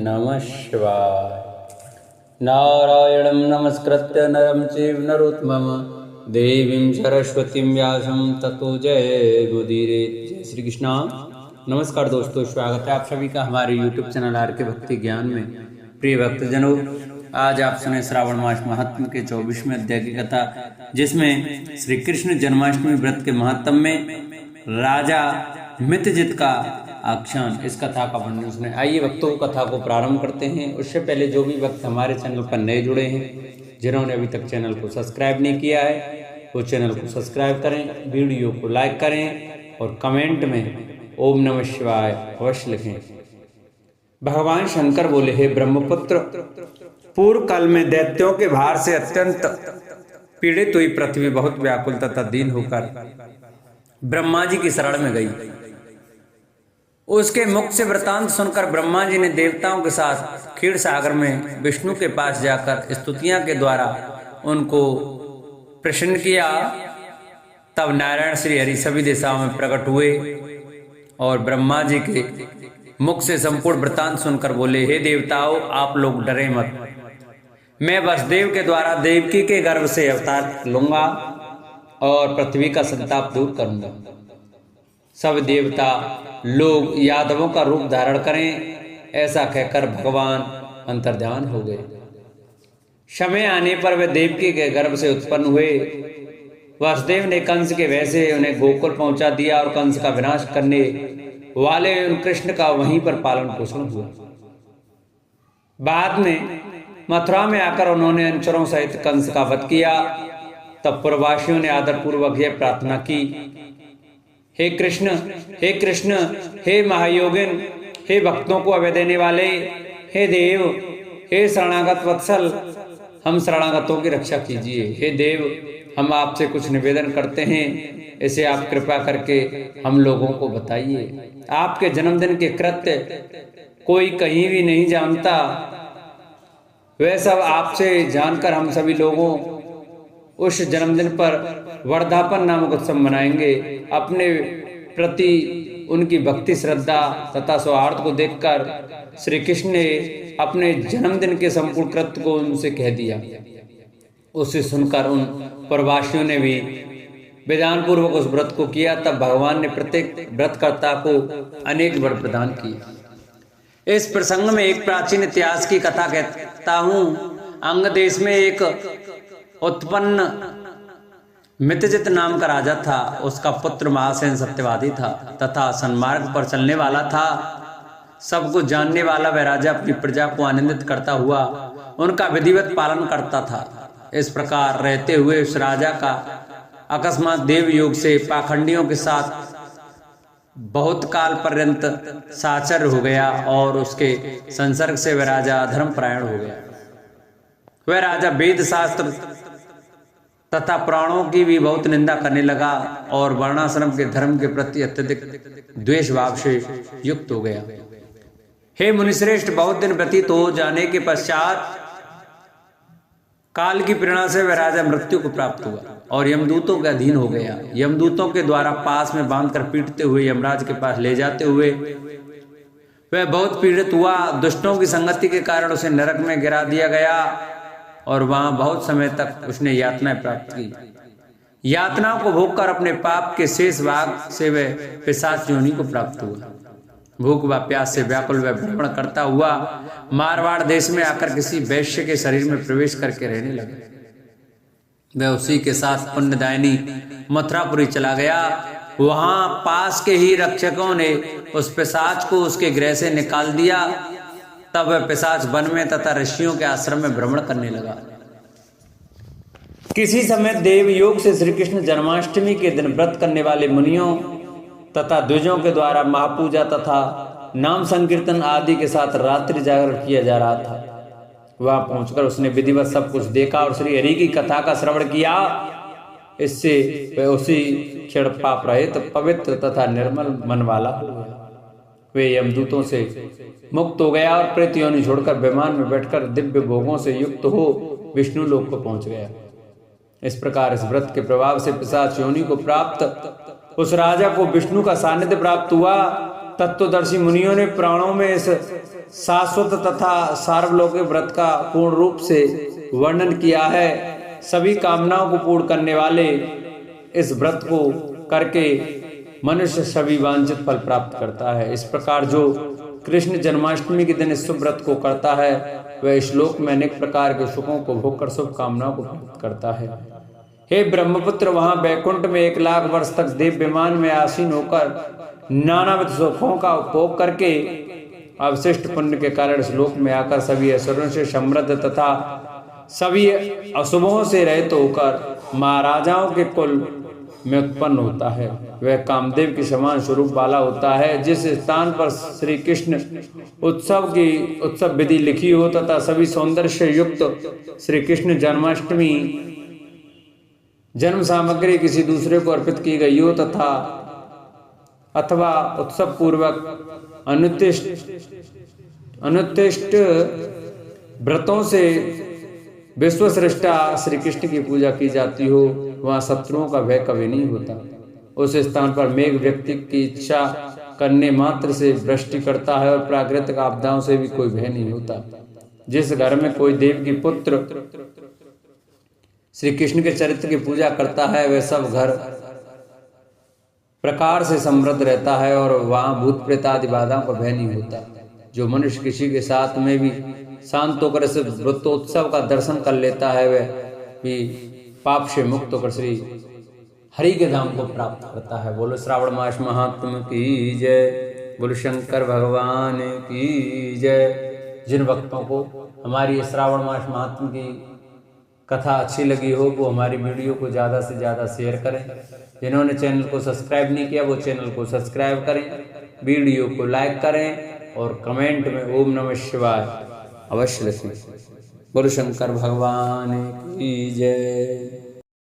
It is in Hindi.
नमः शिवाय। नारायणं नमस्कृत्य नरं चैव नरोत्तमं देवीं सरस्वतीं व्यासं ततो जयमुदीरयेत्। जय श्री कृष्णा। नमस्कार दोस्तों, स्वागत है आप सभी का हमारे YouTube चैनल आर के भक्ति ज्ञान में। प्रिय भक्तजनों, आज आप सुने श्रावण मास महात्म के 24वें अध्याय की कथा, जिसमें श्री कृष्ण जन्माष्टमी व्रत के महात्म में राजा मितजित का आख्यान, इस कथा का वर्णन सुने। आइए भक्तों, कथा को प्रारंभ करते हैं। उससे पहले जो भी भक्त हमारे चैनल पर नए जुड़े हैं, जिन्होंने अभी तक चैनल को सब्सक्राइब नहीं किया है, वो चैनल को सब्सक्राइब करें, वीडियो को लाइक करें और कमेंट में ओम नमः शिवाय अवश्य लिखें। भगवान शंकर बोले, हे ब्रह्मपुत्र, पूर्व काल में दैत्यों के भार से अत्यंत पीड़ित हुई पृथ्वी बहुत व्याकुल तथा दीन होकर ब्रह्मा जी की शरण में गई। उसके मुख से वृतांत सुनकर ब्रह्मा जी ने देवताओं के साथ क्षीर सागर में विष्णु के पास जाकर स्तुतियां के द्वारा उनको प्रसन्न किया। तब नारायण श्री हरि सभी दिशाओं में प्रकट हुए और ब्रह्मा जी के मुख से संपूर्ण वृतांत सुनकर बोले, हे देवताओं, आप लोग डरे मत। मैं वसुदेव के द्वारा देवकी के गर्भ से अवतार लूंगा और पृथ्वी का संताप दूर करूंगा। सब देवता लोग यादवों का रूप धारण करें, ऐसा कहकर भगवान अंतर्ध्यान हो गए। समय आने पर वे देवकी के गर्भ से उत्पन्न हुए। वसुदेव ने कंस के वह से उन्हें गोकुल पहुंचा दिया और कंस का विनाश करने वाले उन कृष्ण का वहीं पर पालन पोषण हुआ। बाद में मथुरा में आकर उन्होंने अनुचरों सहित कंस का वध किया। तब पुरवासियों ने आदर पूर्वक यह प्रार्थना की, हे कृष्ण, हे कृष्ण, हे महायोगिन, हे भक्तों को अभय देने वाले, हे देव, हे शरणागत वत्सल, हम शरणागतों की रक्षा कीजिए। हे देव, हम आपसे कुछ निवेदन करते हैं, इसे आप कृपा करके हम लोगों को बताइए। आपके जन्मदिन के कृत्य कोई कहीं भी नहीं जानता, वह सब आपसे जानकर हम सभी लोगों उस जन्मदिन पर वर्धापन नामक उत्सव मनाएंगे। अपने प्रति उनकी भक्ति, श्रद्धा तथा सौहार्द को देखकर श्री कृष्ण ने अपने जन्मदिन के संपूर्ण कृत्य को उनसे कह दिया। उसे सुनकर उन प्रवासियों ने भी विधान पूर्वक उस व्रत को किया। तब भगवान ने प्रत्येक व्रतकर्ता को अनेक वर प्रदान किए। इस प्रसंग में एक प्राचीन इतिहास की कथा कहता हूँ। अंग देश में एक उत्पन्न मितजित नाम का राजा था। उसका पुत्र महासेन सत्यवादी था तथा सन्मार्ग पर चलने वाला था। सब कुछ जानने वाला वह राजा अपनी प्रजा को आनंदित करता हुआ उनका विधिवत पालन करता था। इस प्रकार रहते हुए उस राजा का अकस्मात देव योग से पाखंडियों के साथ बहुत काल पर्यंत साचर्य हो गया और उसके संसर्ग से वह राजा अधर्मपरायण हो गया। वह राजा वेद शास्त्र तथा पुराणों की भी बहुत निंदा करने लगा और वर्णाश्रम के धर्म के प्रति अत्यधिक द्वेष भाव से युक्त हो गया। हे मुनिश्रेष्ठ, बहुत दिन व्यतीत हो जाने के पश्चात काल की प्रेरणा से वह राजा मृत्यु को प्राप्त हुआ और यमदूतों के अधीन हो गया। यमदूतों के द्वारा पास में बांधकर पीटते हुए यमराज के पास ले जाते हुए वह बहुत पीड़ित हुआ। दुष्टों की संगति के कारण उसे नरक में गिरा दिया गया और वहां बहुत समय तक उसने यातनाएं प्राप्त की। यातनाओं को भोगकर अपने पाप के शेष भाग से वह पिशाच योनि को प्राप्त हुआ। भूख व प्यास से व्याकुल वह भ्रमण करता हुआ मारवाड़ देश में आकर किसी वैश्य के शरीर में प्रवेश करके रहने लगा। वह उसी के साथ पुण्यदायिनी मथुरापुरी चला गया। वहां पास के ही रक्षकों ने उस पिशाच को उसके गृह से निकाल दिया। तब वह पिशाच वन में तथा ऋषियों के आश्रम में भ्रमण करने लगा। किसी समय देव योग से श्री कृष्ण जन्माष्टमी के दिन व्रत करने वाले मुनियों तथा द्विजों के द्वारा महापूजा तथा नाम संकीर्तन आदि के साथ रात्रि जागरण किया जा रहा था। वहां पहुंचकर उसने विधिवत सब कुछ देखा और श्री हरि की कथा का श्रवण किया। इससे वह उसी क्षण पाप रहित, पवित्र तथा निर्मल मन वाला हो गया। वे यमदूतों से मुक्त हो गया और प्रेत योनि छोड़कर विमान में बैठकर दिव्य भोगों से युक्त हो विष्णु लोक को पहुंच गया। इस प्रकार इस व्रत के प्रभाव से पिशाच योनि को प्राप्त उस राजा को विष्णु का सानिध्य प्राप्त हुआ तत्वदर्शी मुनियों ने पुराणों में इस शाश्वत तथा सार्वलौकिक व्रत का पूर्ण रूप से वर्णन किया है। सभी कामनाओं को पूर्ण करने वाले इस व्रत को करके मनुष्य सभी वांछित फल प्राप्त करता है। इस प्रकार जो कृष्ण जन्माष्टमी के दिन इस शुभ व्रत को करता है वह इस श्लोक में अनेक प्रकार के सुखों को भोग कर शुभ कामनाओं को प्राप्त करता है। हे ब्रह्मपुत्र, वहां बैकुंठ में 1,00,000 वर्ष तक दिव्य विमान में आसीन होकर नानाविध सुखों का उपभोग करके अवशिष्ट पुण्य के कारण इस लोक में आकर सभी ऐश्वर्यों से समृद्ध तथा सभी अशुभों से रहित होकर महाराजाओं के कुल में उत्पन्न होता है। वह कामदेव के समान स्वरूप वाला होता है। जिस स्थान पर श्री कृष्ण उत्सव विधि लिखी हो तथा सभी सौंदर्य से युक्त श्री कृष्ण जन्माष्टमी जन्म सामग्री किसी दूसरे को अर्पित की गई हो तथा अथवा उत्सव पूर्वक अनुत्तिष्ट व्रतों से विश्वश्रेष्ठा श्री कृष्ण की पूजा की जाती हो, वहां शत्रुओं का भय कभी नहीं होता। उस स्थान पर मेघ व्यक्ति की इच्छा करने मात्र से वृष्टि करता है और प्राकृतिक आपदाओं से भी कोई भय नहीं होता। जिस घर में कोई देव की पुत्र श्री कृष्ण के चरित्र की पूजा करता है वह सब घर प्रकार से समृद्ध रहता है और वहां भूत प्रेत आदि बाधाओं का भय नहीं होता। जो मनुष्य किसी के साथ में भी शांत होकर इस व्रतोत्सव का दर्शन कर लेता है वह भी पाप से मुक्त होकर श्री हरि के धाम को प्राप्त करता है। बोलो श्रावण मास महात्म की जय, बोलो शंकर भगवान की जय। जिन भक्तों को हमारी श्रावण मास महात्म की कथा अच्छी लगी हो वो हमारी वीडियो को ज़्यादा से ज़्यादा शेयर करें। जिन्होंने चैनल को सब्सक्राइब नहीं किया वो चैनल को सब्सक्राइब करें, वीडियो को लाइक करें और कमेंट में ओम नमः शिवाय अवश्य लिखें। बोलो शंकर भगवान की जय।